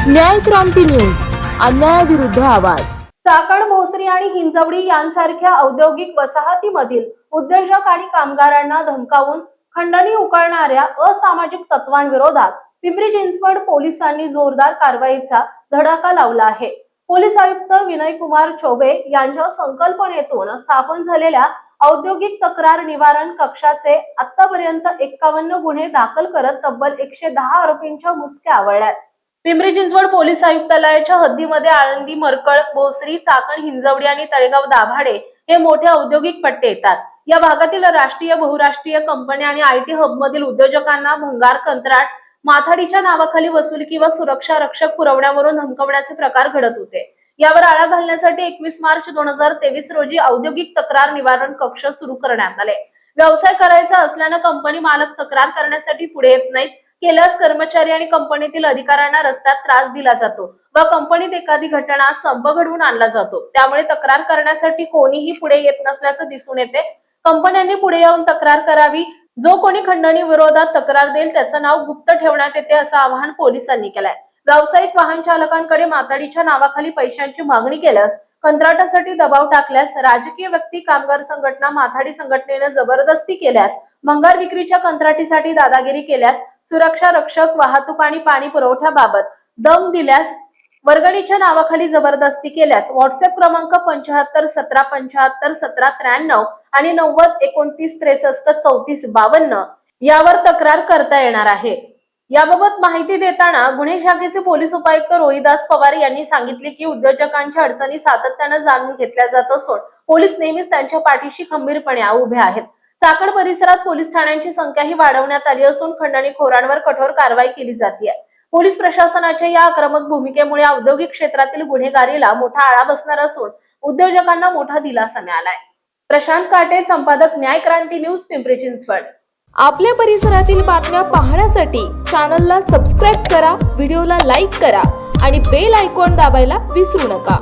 न्याय क्रांती न्यूज, अन्यायाविरुद्ध आवाज। चाकण, भोसरी आणि हिंजवडी यांसारख्या औद्योगिक वसाहतीमधील उद्योजक आणि कामगारांना धमकावून खंडणी उकळणाऱ्या असामाजिक तत्वांविरोधात पिंपरी चिंचवड पोलिसांनी जोरदार कारवाईचा धडाका लावला आहे। पोलीस आयुक्त विनयकुमार चौबे यांच्या संकल्पनेतून स्थापन झालेल्या औद्योगिक तक्रार निवारण कक्षाचे आतापर्यंत 51 गुन्हे दाखल करत तब्बल 110 आरोपींच्या मुसक्या आवळल्यात। पिंपरी चिंचवड पोलीस आयुक्तालयाच्या हद्दीमध्ये आळंदी, मरकळ, भोसरी, चाकण, हिंजवडी आणि तळेगाव दाभाडे हे मोठे औद्योगिक पट्टे येतात। या भागातील राष्ट्रीय, बहुराष्ट्रीय कंपन्या आणि IT हब मधील उद्योजकांना भंगार, कंत्राट, माथाडीच्या नावाखाली वसुली किंवा सुरक्षा रक्षक पुरवण्यावरून धमकवण्याचे प्रकार घडत होते। यावर आळा घालण्यासाठी 21 मार्च 2023 रोजी औद्योगिक तक्रार निवारण कक्ष सुरू करण्यात आले। व्यवसाय करायचा असल्याने कंपनी मालक तक्रार करण्यासाठी पुढे येत नाहीत। केल्यास कर्मचारी आणि कंपनीतील अधिकाऱ्यांना रस्त्यात त्रास दिला जातो व कंपनीत एखादी घटना, संप घडवून आणला जातो। त्यामुळे तक्रार करण्यासाठी कोणीही पुढे येत नसल्याचे दिसून येते। कंपन्यांनी पुढे येऊन तक्रार करावी। जो कोणी खंडणी विरोधात तक्रार देईल त्याचं नाव गुप्त ठेवण्यात येते, असं आवाहन पोलिसांनी केलंय। व्यावसायिक वाहन चालकांकडे माथाडीच्या नावाखाली पैशांची मागणी केल्यास, कंत्राटासाठी दबाव टाकल्यास, राजकीय व्यक्ती, कामगार संघटना, माथाडी संघटनेने जबरदस्ती केल्यास, भंगार विक्रीच्या कंत्राटीसाठी दादागिरी केल्यास, सुरक्षा रक्षक, वाहतूक आणि पाणी पुरवठ्याबाबत दम दिल्यास, वर्गणीच्या नावाखाली जबरदस्ती केल्यास व्हॉट्सअप क्रमांक 75 17 75 17 93 आणि 90 29 63 34 52 यावर तक्रार करता येणार आहे। याबाबत माहिती देताना गुन्हे शाखेचे पोलीस उपायुक्त रोहिदास पवार यांनी सांगितले की उद्योजकांच्या अडचणी सातत्याने जाणून घेतल्या जात असून पोलीस नेहमीच त्यांच्या पाठीशी खंबीरपणे उभे आहेत। चाकण परिसरात पोलीस ठाण्यांची संख्याही वाढवण्यात आली असून खंडणीखोरांवर कठोर कारवाई केली जाते। पोलीस प्रशासनाच्या या आक्रमक भूमिकेमुळे औद्योगिक क्षेत्रातील गुन्हेगारीला मोठा आळा बसणार असून उद्योजकांना मोठा दिलासा मिळालाय। प्रशांत काटे, संपादक, न्याय क्रांती न्यूज, पिंपरी चिंचवड। आपल्या परिसरातील बातम्या पाहण्यासाठी चॅनलला सबस्क्राईब करा, व्हिडिओला लाईक करा आणि बेल आयकॉन दाबायला विसरू नका।